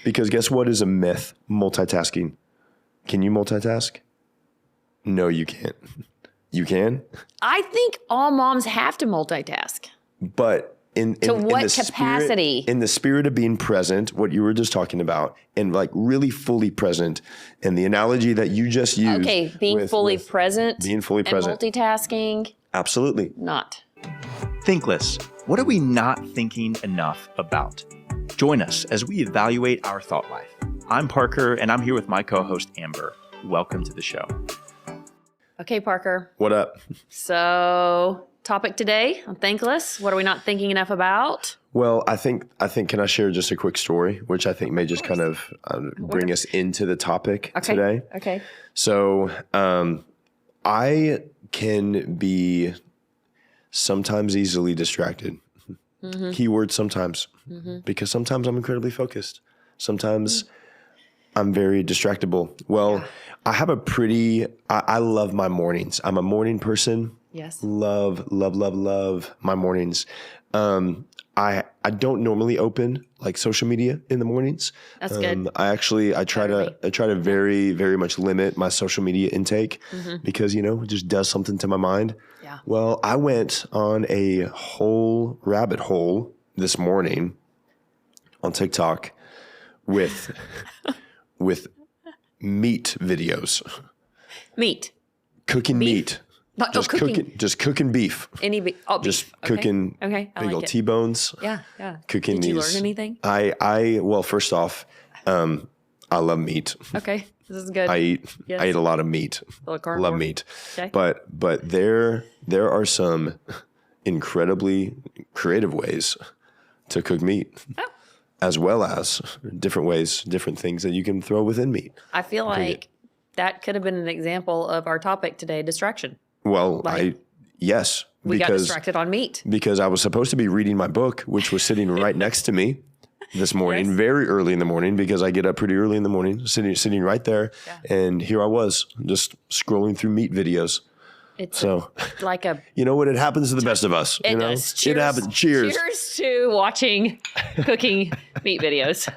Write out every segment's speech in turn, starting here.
Because guess what is a myth? Multitasking. Can you multitask? No, you can't. You can? I think all moms have to multitask. But in what the capacity? In the spirit of being present, what you were just talking about, and like really fully present, and the analogy that you just used. Okay, being fully present. Being fully present. And multitasking. Absolutely. Not. Thinkless. What are we not thinking enough about? Join us as we evaluate our thought life. I'm Parker, and I'm here with my co-host, Amber. Welcome to the show. Okay, Parker. What up? So, topic today on Thinkless. What are we not thinking enough about? Well, I think. Can I share just a quick story, which I think may just kind of bring us into the topic today? Okay. So, I can be sometimes easily distracted. Mm-hmm. Keyword sometimes, because sometimes I'm incredibly focused. Sometimes I'm very distractible. Well, I have I love my mornings. I'm a morning person. Yes. Love my mornings. I don't normally open like social media in the mornings. That's good. I try to very, very much limit my social media intake because, it just does something to my mind. Yeah. Well, I went on a whole rabbit hole this morning on TikTok with meat videos. Meat. Cooking meat. Not just cooking. Just cooking beef. Any beef. Oh, just beef. Okay. cooking Okay. I big like old it. T-bones. Yeah. Cooking Did you these. learn anything? Well, first off, I love meat. Okay. This is good. I eat a lot of meat. Love meat. Okay. But there are some incredibly creative ways to cook meat. Oh. As well as different things that you can throw within meat. I feel like that could have been an example of our topic today, distraction. Well, yes. We got distracted on meat. Because I was supposed to be reading my book, which was sitting right next to me this morning, Yes. very early in the morning, because I get up pretty early in the morning, sitting right there. Yeah. And here I was just scrolling through meat videos. It's like you know what? It happens to the best of us. It does. Cheers. It happens. Cheers. Cheers to watching cooking meat videos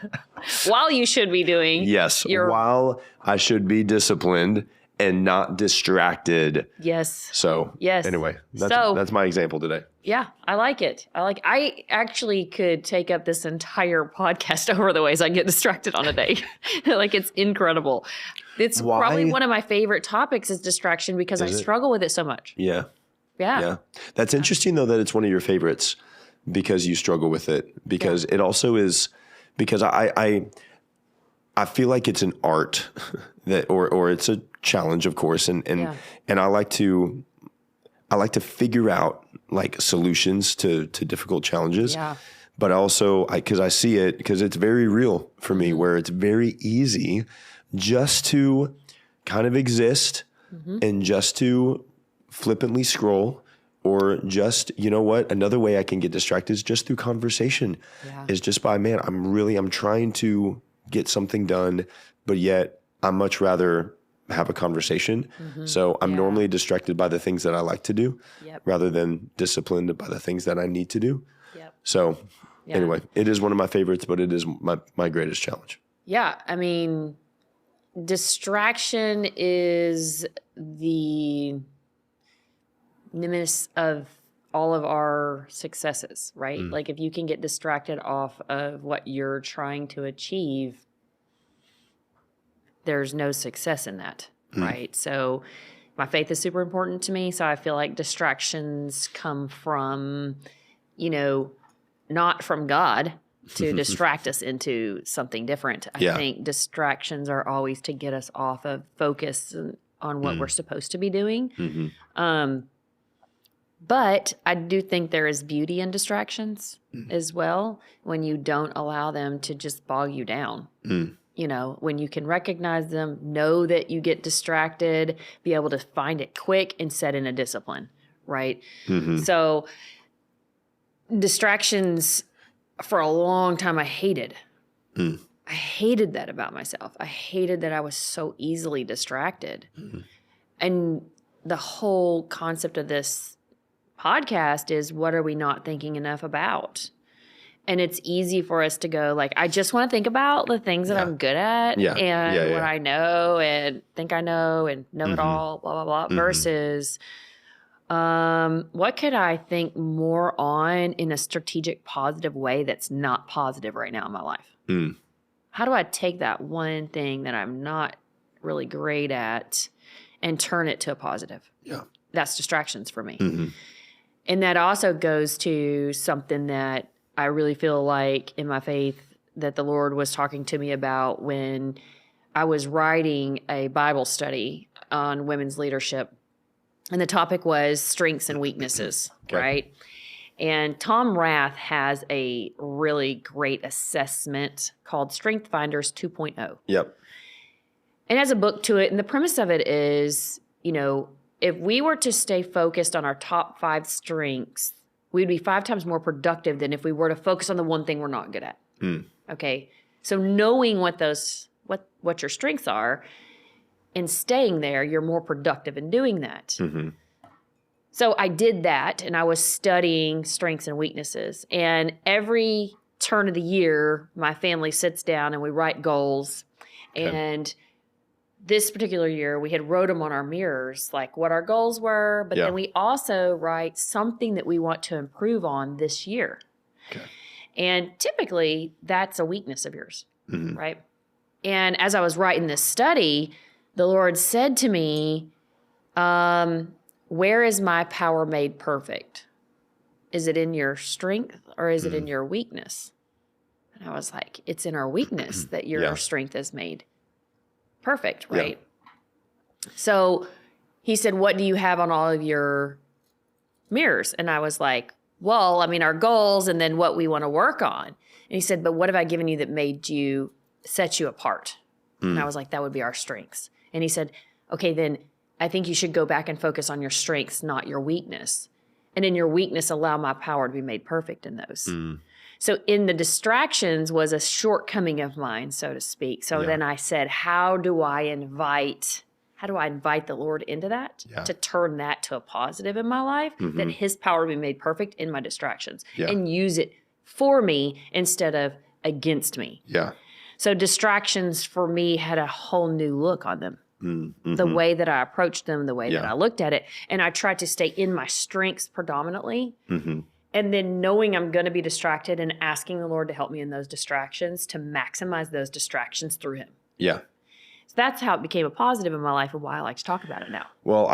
while you should be doing. Yes. While I should be disciplined and not distracted. Yes. So anyway, that's my example today. Yeah, I like it. I actually could take up this entire podcast over the ways I get distracted on a day. Like, it's incredible. It's probably one of my favorite topics is distraction because I struggle with it so much. Yeah. That's interesting though that it's one of your favorites because you struggle with it because it also is because I feel like it's an art that or it's a challenge, of course, and I like to figure out like solutions to difficult challenges. Yeah. But also because I see it because it's very real for me where it's very easy just to kind of exist and just to flippantly scroll or just, you know what, another way I can get distracted is just through conversation is just by, I'm trying to get something done, but yet I much rather have a conversation. So I'm normally distracted by the things that I like to do rather than disciplined by the things that I need to do. So anyway, it is one of my favorites, but it is my greatest challenge. Yeah. I mean, distraction is the nemesis of all of our successes, right? Like if you can get distracted off of what you're trying to achieve, there's no success in that, right? So my faith is super important to me. So I feel like distractions come from, not from God to distract us into something different. I think distractions are always to get us off of focus on what we're supposed to be doing. But I do think there is beauty in distractions as well when you don't allow them to just bog you down. When you can recognize them, know that you get distracted, be able to find it quick and set in a discipline, right? So distractions for a long time I hated. I hated that about myself. I hated that I was so easily distracted. And the whole concept of this podcast is what are we not thinking enough about? And it's easy for us to go like, I just want to think about the things that I'm good at and what I know and think I know and know it all, blah, blah, blah, versus what could I think more on in a strategic, positive way that's not positive right now in my life? How do I take that one thing that I'm not really great at and turn it to a positive? Yeah. That's distractions for me. And that also goes to something that I really feel like in my faith that the Lord was talking to me about when I was writing a Bible study on women's leadership. And the topic was strengths and weaknesses, right? And Tom Rath has a really great assessment called Strength Finders 2.0. Yep. And has a book to it. And the premise of it is, you know, if we were to stay focused on our top 5 strengths, we'd be 5 times more productive than if we were to focus on the one thing we're not good at. Okay. So knowing what your strengths are and staying there, you're more productive in doing that. So I did that, and I was studying strengths and weaknesses. And every turn of the year, my family sits down and we write goals. And this particular year, we had wrote them on our mirrors, like what our goals were, but then we also write something that we want to improve on this year. And typically, that's a weakness of yours, right? And as I was writing this study, the Lord said to me, where is my power made perfect? Is it in your strength or is it in your weakness? And I was like, it's in our weakness that your strength is made perfect, right? So he said, what do you have on all of your mirrors? And I was like, well, I mean, our goals and then what we want to work on. And he said, but what have I given you that set you apart? And I was like, that would be our strengths. And he said, okay, then I think you should go back and focus on your strengths, not your weakness. And in your weakness, allow my power to be made perfect in those. So in the distractions was a shortcoming of mine, so to speak. So then I said, how do I invite the Lord into that to turn that to a positive in my life, that his power be made perfect in my distractions and use it for me instead of against me. So distractions for me had a whole new look on them. The way that I approached them, the way that I looked at it. And I tried to stay in my strengths predominantly. And then knowing I'm going to be distracted and asking the Lord to help me in those distractions to maximize those distractions through him. So that's how it became a positive in my life and why I like to talk about it now. Well,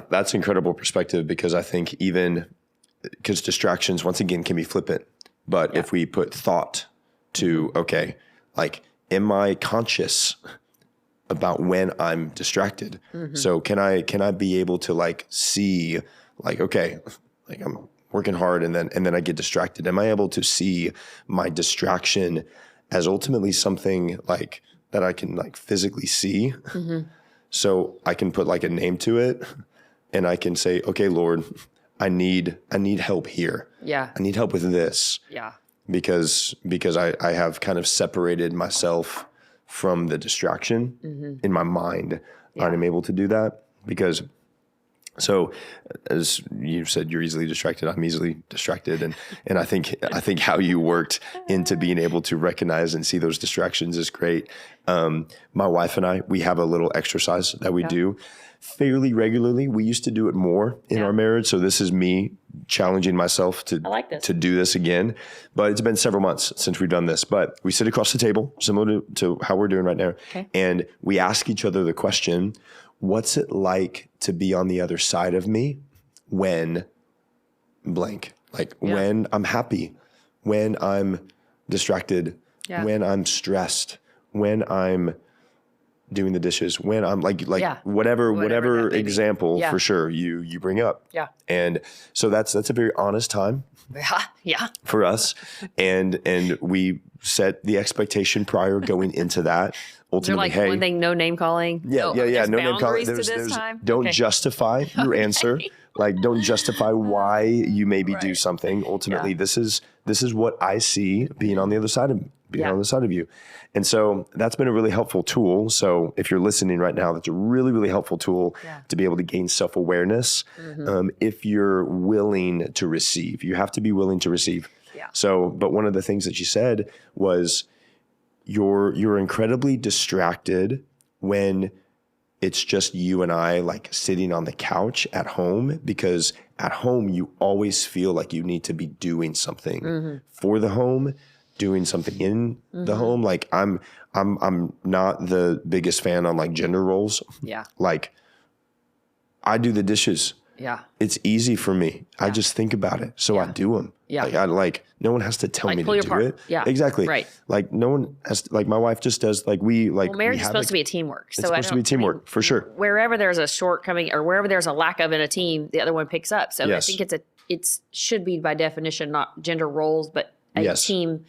that's incredible perspective because I think because distractions, once again, can be flippant. But if we put thought to, okay, like, am I conscious about when I'm distracted? So can I be able to like see like, okay, like I'm working hard and then I get distracted. Am I able to see my distraction as ultimately something like that I can like physically see? So I can put like a name to it and I can say, okay, Lord, I need help here. I need help with this. Because I have kind of separated myself from the distraction in my mind. I'm able to do that because, so as you said, you're easily distracted. I'm easily distracted. And I think how you worked into being able to recognize and see those distractions is great. My wife and I, we have a little exercise that we do fairly regularly. We used to do it more in our marriage. So this is me challenging myself to do this again. But it's been several months since we've done this. But we sit across the table, similar to how we're doing right now. And we ask each other the question, what's it like to be on the other side of me when blank? Like when I'm happy, when I'm distracted, when I'm stressed, when I'm doing the dishes, when I'm like whatever example for sure you bring up. And so that's a very honest time for us. And we set the expectation prior going into that. Ultimately, hey, one thing, no name calling. No name calling. Don't justify your answer. Like, don't justify why you maybe do something. Ultimately, this is what I see being on the other side of you. And so that's been a really helpful tool. So if you're listening right now, that's a really, really helpful tool to be able to gain self-awareness. If you're willing to receive, you have to be willing to receive. Yeah. So, but one of the things that she said was you're incredibly distracted when it's just you and I like sitting on the couch at home, because at home you always feel like you need to be doing something for the home, doing something in the home. Like I'm not the biggest fan on like gender roles. Yeah. Like I do the dishes. Yeah. It's easy for me. I just think about it. So I do them. Yeah. Like no one has to tell me pull to your do part. it. Yeah. Exactly. Right. Like no one has to, like my wife just does, like Well, marriage is supposed to be a teamwork. So it's supposed to be teamwork for sure. Wherever there's a shortcoming or wherever there's a lack of in a team, the other one picks up. So Yes. I think it should be by definition, not gender roles, but a team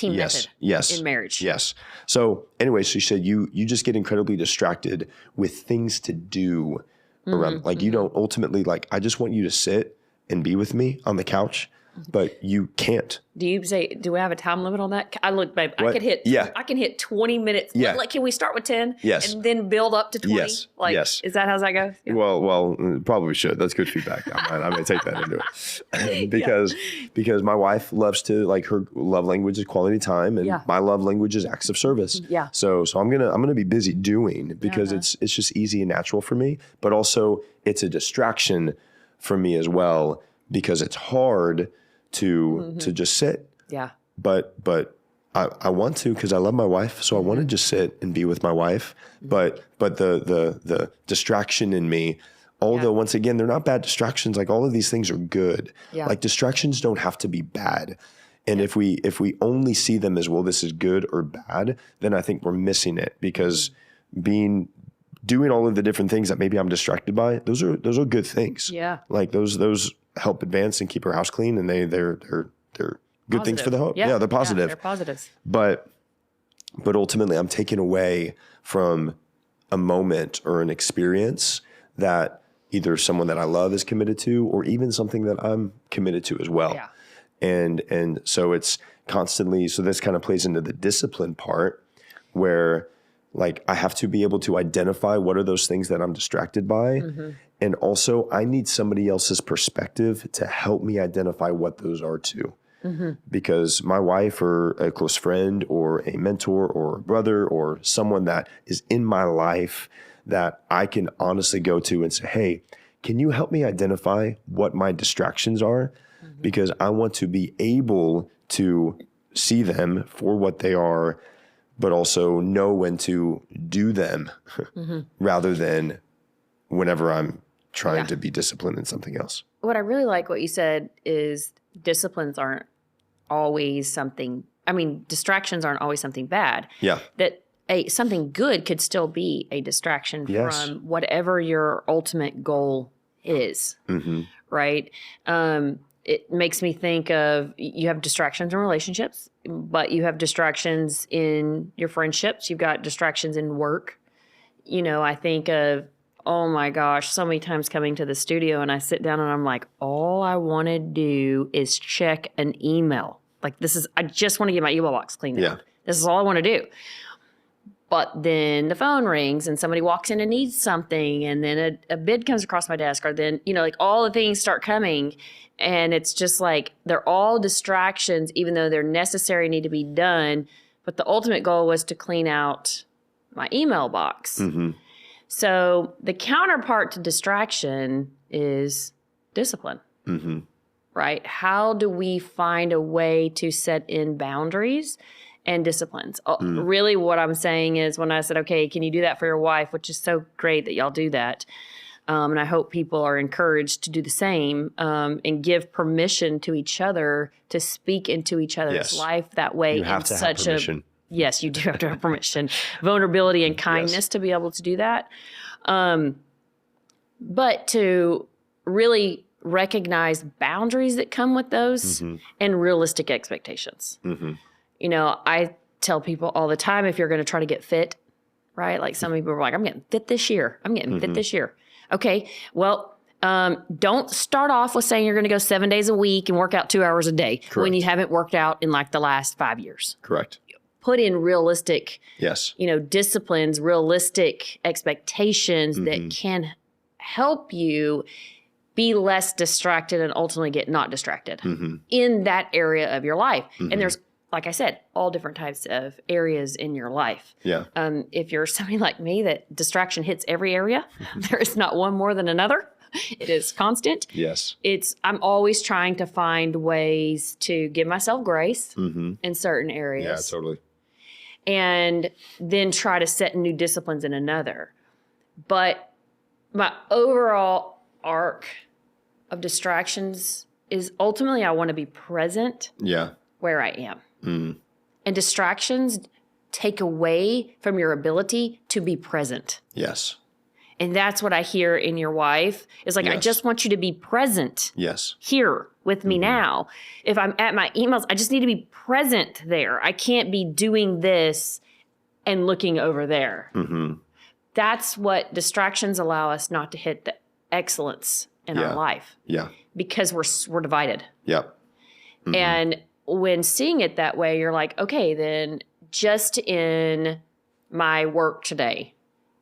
method in marriage. Yes. So anyway, so she said you just get incredibly distracted with things to do around. Like you don't ultimately like, I just want you to sit and be with me on the couch, but you can't. Do you say, do we have a time limit on that? I look, babe, What? I can hit 20 minutes. Yeah. Like, can we start with 10? Yes. And then build up to 20? Yes. Like, Yes. is that how that goes? Yeah. Well, probably should. That's good feedback. I might take that into it because my wife loves to, like, her love language is quality time, and my love language is acts of service. Yeah. So I'm gonna be busy doing, because it's just easy and natural for me, but also it's a distraction for me as well, because it's hard to just sit. Yeah. But I want to, because I love my wife, so I want to just sit and be with my wife. But the distraction in me, although once again they're not bad distractions, like all of these things are good. Yeah. Like distractions don't have to be bad. And if we only see them as, well, this is good or bad, then I think we're missing it, because doing all of the different things that maybe I'm distracted by, those are good things. Yeah. Like those help advance and keep our house clean, and they're good things for the home. Yeah, they're positive. Yeah, they're positives. But ultimately I'm taken away from a moment or an experience that either someone that I love is committed to, or even something that I'm committed to as well. Yeah. And so it's constantly, so this kind of plays into the discipline part, where like I have to be able to identify what are those things that I'm distracted by. And also I need somebody else's perspective to help me identify what those are too. Because my wife or a close friend or a mentor or a brother or someone that is in my life that I can honestly go to and say, hey, can you help me identify what my distractions are? Because I want to be able to see them for what they are, but also know when to do them rather than whenever I'm trying to be disciplined in something else. What I really like what you said is disciplines aren't always something, distractions aren't always something bad. Yeah. That something good could still be a distraction from whatever your ultimate goal is. Right? It makes me think of, you have distractions in relationships, but you have distractions in your friendships. You've got distractions in work. I think of, oh my gosh, so many times coming to the studio and I sit down and I'm like, all I want to do is check an email. Like I just want to get my email box cleaned out. This is all I want to do. But then the phone rings and somebody walks in and needs something, and then a bid comes across my desk, or then, like all the things start coming, and it's just like they're all distractions, even though they're necessary, need to be done. But the ultimate goal was to clean out my email box. So the counterpart to distraction is discipline, right? How do we find a way to set in boundaries and disciplines? Really what I'm saying is, when I said, okay, can you do that for your wife, which is so great that y'all do that. And I hope people are encouraged to do the same, and give permission to each other to speak into each other's life that way. You have to have permission. Yes, you do have to have permission, vulnerability and kindness to be able to do that. But to really recognize boundaries that come with those and realistic expectations. I tell people all the time, if you're going to try to get fit, right? Like some people are like, I'm getting fit this year. Okay, well, don't start off with saying you're going to go 7 days a week and work out 2 hours a day when you haven't worked out in like the last 5 years. Correct. Put in realistic, disciplines, realistic expectations that can help you be less distracted and ultimately get not distracted in that area of your life. And there's, like I said, all different types of areas in your life. Yeah. If you're somebody like me that distraction hits every area, there is not one more than another. It is constant. Yes. I'm always trying to find ways to give myself grace in certain areas. Yeah, totally. And then try to set new disciplines in another. But my overall arc of distractions is ultimately I want to be present where I am. And distractions take away from your ability to be present. Yes. And that's what I hear in your wife is like, I just want you to be present here with me now. If I'm at my emails, I just need to be present there. I can't be doing this and looking over there. That's what distractions allow us not to hit the excellence in our life. Yeah. Because we're divided. Yep. And when seeing it that way, you're like, okay, then just in my work today,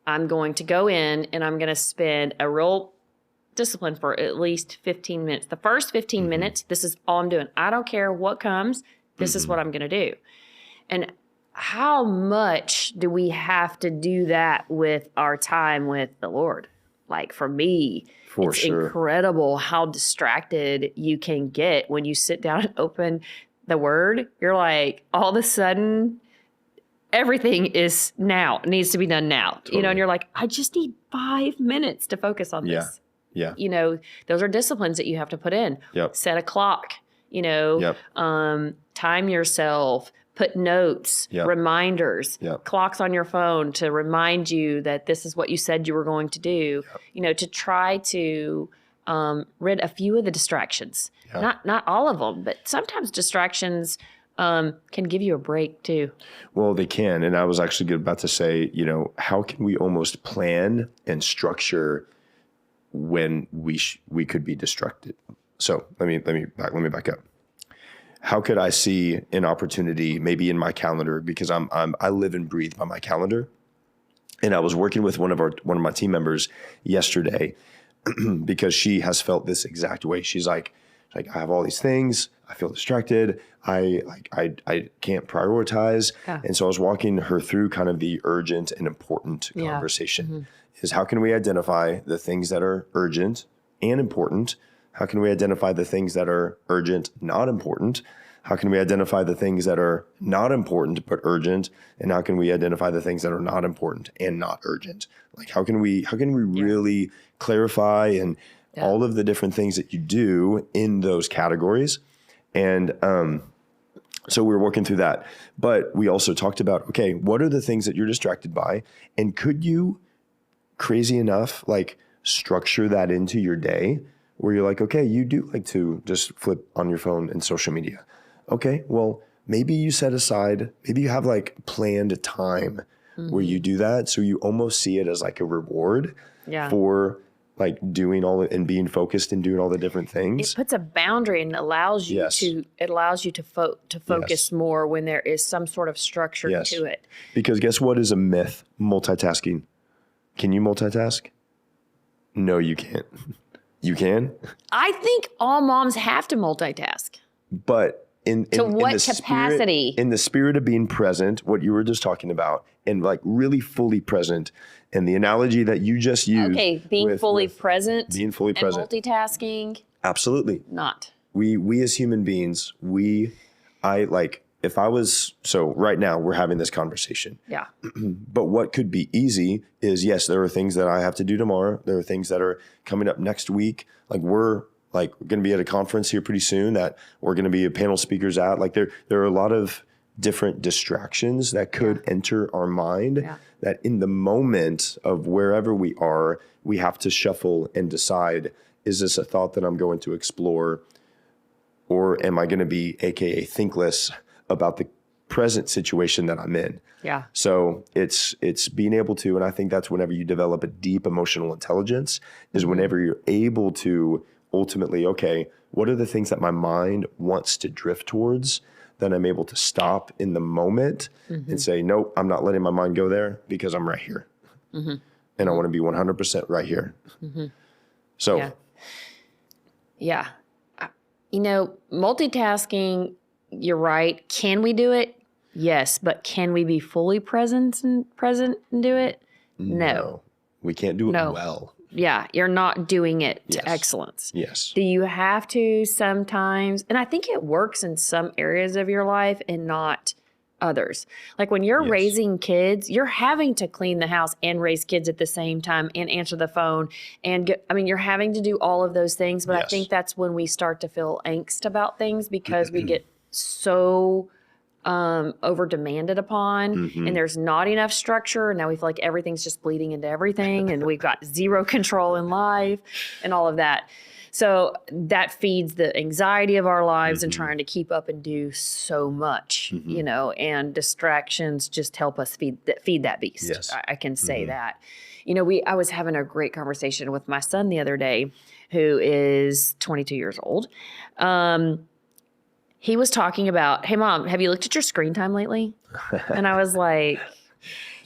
I'm going to go in and I'm going to spend a real discipline for at least 15 minutes. The first 15 minutes, this is all I'm doing. I don't care what comes. This is what I'm going to do. And how much do we have to do that with our time with the Lord? Like for me, it's incredible how distracted you can get when you sit down and open the Word. You're like, all of a sudden, everything is now. It needs to be done now. Totally. And you're like, I just need 5 minutes to focus on this. Yeah. Those are disciplines that you have to put in. Yep. Set a clock, time yourself, put notes, reminders, clocks on your phone to remind you that this is what you said you were going to do, to try to rid a few of the distractions. Not all of them, but sometimes distractions can give you a break too. Well, they can. And I was actually about to say, how can we almost plan and structure when we could be distracted? So let me back up. How could I see an opportunity maybe in my calendar, because I live and breathe by my calendar. And I was working with one of my team members yesterday because she has felt this exact way. She's like, I have all these things. I feel distracted. I can't prioritize. Yeah. And so I was walking her through kind of the urgent and important conversation is how can we identify the things that are urgent and important? How can we identify the things that are urgent, not important? How can we identify the things that are not important but urgent? And how can we identify the things that are not important and not urgent? Like how can we really clarify and all of the different things that you do in those categories? And so we were working through that. But we also talked about, okay, what are the things that you're distracted by? And could you, crazy enough, like structure that into your day where you're like, okay, you do like to just flip on your phone and social media. Okay, well, maybe you set aside, maybe you have like planned time where you do that. So you almost see it as like a reward for like doing all and being focused and doing all the different things. It puts a boundary and allows you to focus more when there is some sort of structure to it. Because guess what is a myth? Multitasking. Can you multitask? No, you can't. You can? I think all moms have to multitask. But in what the capacity? In the spirit of being present, what you were just talking about, and like really fully present, and the analogy that you just used. Okay, being fully present. Being fully present. And multitasking. Absolutely. Not. We as human beings, so right now we're having this conversation. Yeah. But what could be easy is, yes, there are things that I have to do tomorrow. There are things that are coming up next week. Like we're going to be at a conference here pretty soon that we're going to be panel speakers at. Like there are a lot of different distractions that could enter our mind that in the moment of wherever we are, we have to shuffle and decide, is this a thought that I'm going to explore? Or am I going to be AKA thinkless about the present situation that I'm in? Yeah. So it's being able to, and I think that's whenever you develop a deep emotional intelligence is whenever you're able to ultimately, okay, what are the things that my mind wants to drift towards? Then I'm able to stop in the moment and say, nope, I'm not letting my mind go there because I'm right here. And I want to be 100% right here. So Yeah. Multitasking, you're right. Can we do it? Yes. But can we be fully present and do it? No. We can't do it No. well. Yeah. You're not doing it to Yes. excellence. Yes. Do you have to sometimes? And I think it works in some areas of your life and not others. Like when you're Yes. raising kids, you're having to clean the house and raise kids at the same time and answer the phone. And you're having to do all of those things. But I Yes. think that's when we start to feel angst about things because we get so over demanded upon and there's not enough structure. And now we feel like everything's just bleeding into everything and we've got zero control in life and all of that. So that feeds the anxiety of our lives and trying to keep up and do so much, and distractions just help us feed that beast. Yes. I can say that. I was having a great conversation with my son the other day, who is 22 years old. He was talking about, hey, Mom, have you looked at your screen time lately? And I was like,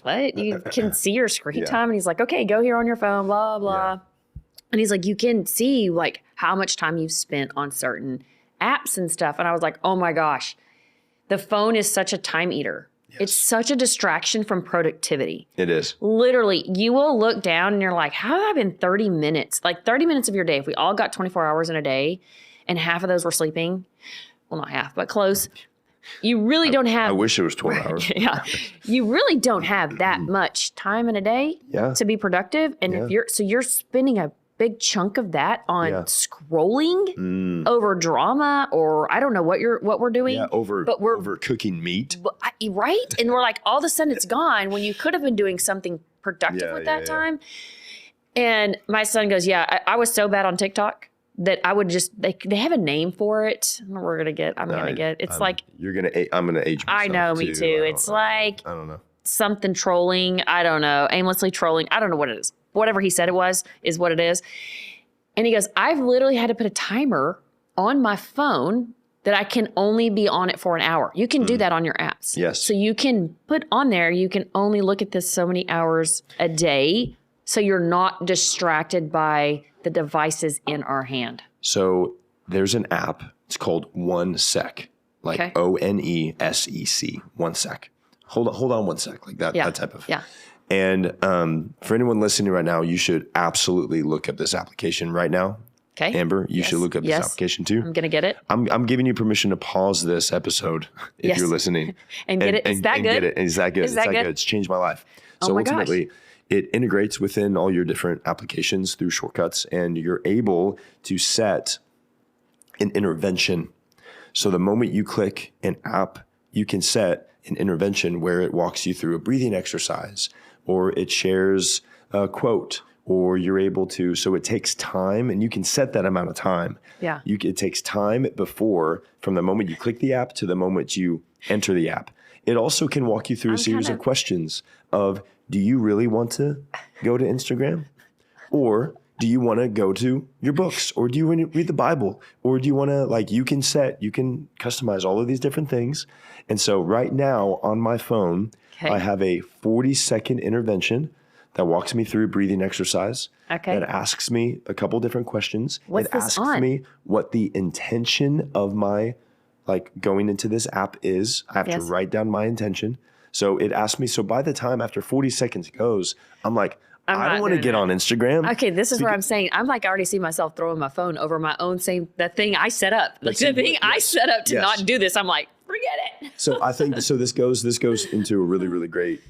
what? You can see your screen time? And he's like, okay, go here on your phone, blah, blah. Yeah. And he's like, you can see like how much time you've spent on certain apps and stuff. And I was like, oh my gosh, the phone is such a time eater. Yes. It's such a distraction from productivity. It is. Literally, you will look down and you're like, how have I been 30 minutes? Like 30 minutes of your day, if we all got 24 hours in a day and half of those were sleeping, well, not half, but close. You really don't have. I wish it was 12 hours. Yeah. You really don't have that much time in a day to be productive. And if you're spending a big chunk of that on scrolling over drama, or I don't know what we're doing. Yeah, over cooking meat. Right? And we're like, all of a sudden it's gone when you could have been doing something productive with that time. And my son goes, I was so bad on TikTok that I would just, they have a name for it. I'm going to get, I'm going to age myself. I know, me too. It's like, I don't know. Something trolling. I don't know. Aimlessly trolling. I don't know what it is. Whatever he said it was is what it is. And he goes, I've literally had to put a timer on my phone that I can only be on it for an hour. You can do that on your apps. Yes. So you can put on there, you can only look at this so many hours a day. So you're not distracted by the devices in our hand. So there's an app. It's called OneSec, like ONESEC, OneSec. Hold on 1 sec, like that type of. Yeah. And for anyone listening right now, you should absolutely look up this application right now. Okay. Amber, you should look up this application too. I'm going to get it. I'm giving you permission to pause this episode if you're listening. and get it. Is that good? Get it. Is that good? Is that good? It's changed my life. So ultimately, it integrates within all your different applications through shortcuts, and you're able to set an intervention. So the moment you click an app, you can set an intervention where it walks you through a breathing exercise, or it shares a quote, or you're able to, so it takes time, and you can set that amount of time. Yeah. It takes time from the moment you click the app to the moment you enter the app. It also can walk you through a series of questions of, do you really want to go to Instagram? Or do you want to go to your books? Or do you want to read the Bible? Or do you want to, you can customize all of these different things. And so right now on my phone, I have a 40-second intervention that walks me through a breathing exercise. That asks me a couple different questions. What's this asks me what the intention of my, going into this app is. I have to write down my intention. So it asks me, so by the time after 40 seconds goes, I'm like, I don't want to get on Instagram. Okay, this is where I'm saying, I already see myself throwing my phone over my own the thing I set up. I set up to not do this. I'm like, forget it. So I think, this goes into a really, really great,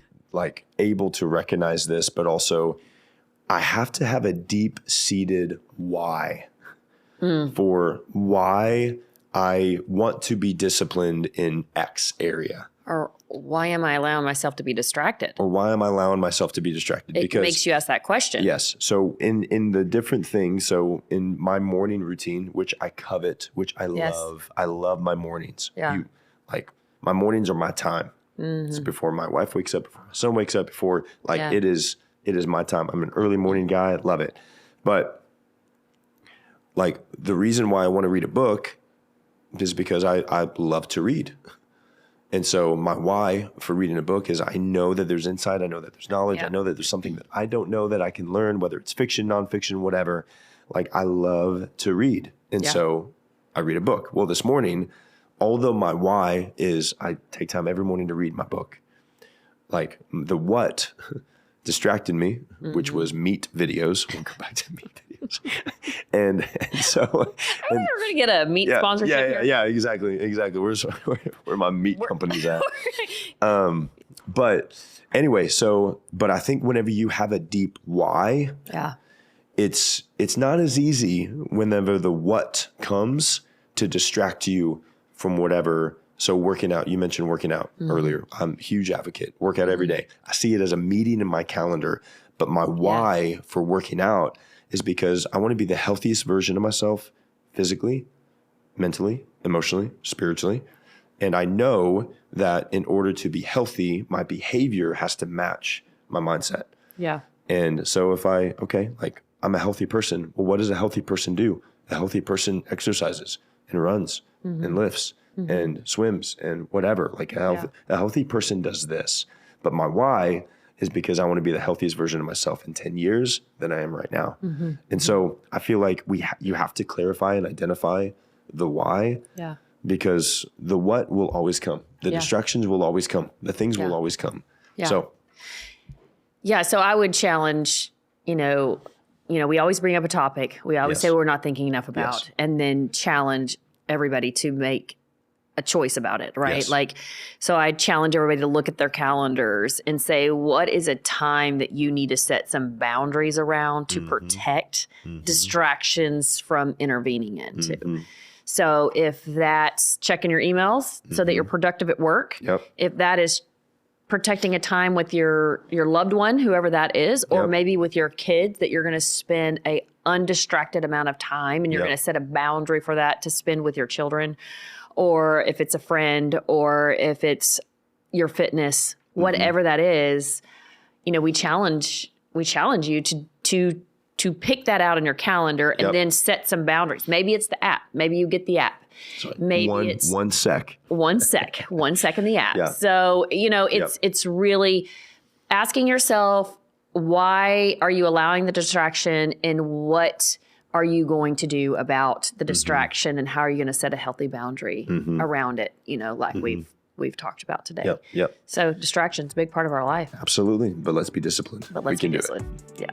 able to recognize this, but also I have to have a deep-seated why for why I want to be disciplined in X area. Or why am I allowing myself to be distracted? Because it makes you ask that question. Yes. So in the different things, so in my morning routine, which I covet, which I love, I love my mornings. Yeah. My mornings are my time. It's before my wife wakes up, before my son wakes up, before it is my time. I'm an early morning guy. I love it. But the reason why I want to read a book is because I love to read. And so my why for reading a book is I know that there's insight. I know that there's knowledge. I know that there's something that I don't know that I can learn, whether it's fiction, nonfiction, whatever. like I love to read. And so I read a book. Well, this morning, although my why is I take time every morning to read my book, like the what distracted me, which was meat videos. We'll go back to meat videos. and so. Are we ever going to get a meat sponsorship here? Yeah, exactly. Where my meat company's at. But anyway, but I think whenever you have a deep why, it's not as easy whenever the what comes to distract you from whatever. So working out, you mentioned working out earlier. I'm a huge advocate, work out every day. I see it as a meeting in my calendar, but my why for working out is because I want to be the healthiest version of myself physically, mentally, emotionally, spiritually. And I know that in order to be healthy, my behavior has to match my mindset. Yeah. And so if I'm a healthy person, well, what does a healthy person do? A healthy person exercises and runs and lifts and swims and whatever. Like a healthy person does this. But my why is because I want to be the healthiest version of myself in 10 years than I am right now. And so I feel like you have to clarify and identify the why. Yeah. Because the what will always come. The distractions will always come. The things will always come. Yeah. So I would challenge, we always bring up a topic. We always say we're not thinking enough about, and then challenge everybody to make a choice about it, right? Yes. So I challenge everybody to look at their calendars and say, what is a time that you need to set some boundaries around to protect distractions from intervening into? So if that's checking your emails so that you're productive at work, if that is protecting a time with your loved one, whoever that is, or maybe with your kids that you're going to spend a undistracted amount of time and you're going to set a boundary for that to spend with your children, or if it's a friend, or if it's your fitness, whatever that is, we challenge you to pick that out on your calendar and then set some boundaries. Maybe it's the app. Maybe you get the app. So maybe it's 1 sec. 1 sec. 1 sec in the app. Yeah. So, it's really asking yourself, why are you allowing the distraction, and what are you going to do about the distraction, and how are you going to set a healthy boundary around it, like we've talked about today. Yep. So distraction's a big part of our life. Absolutely. But let's be disciplined. We can do it. Yeah.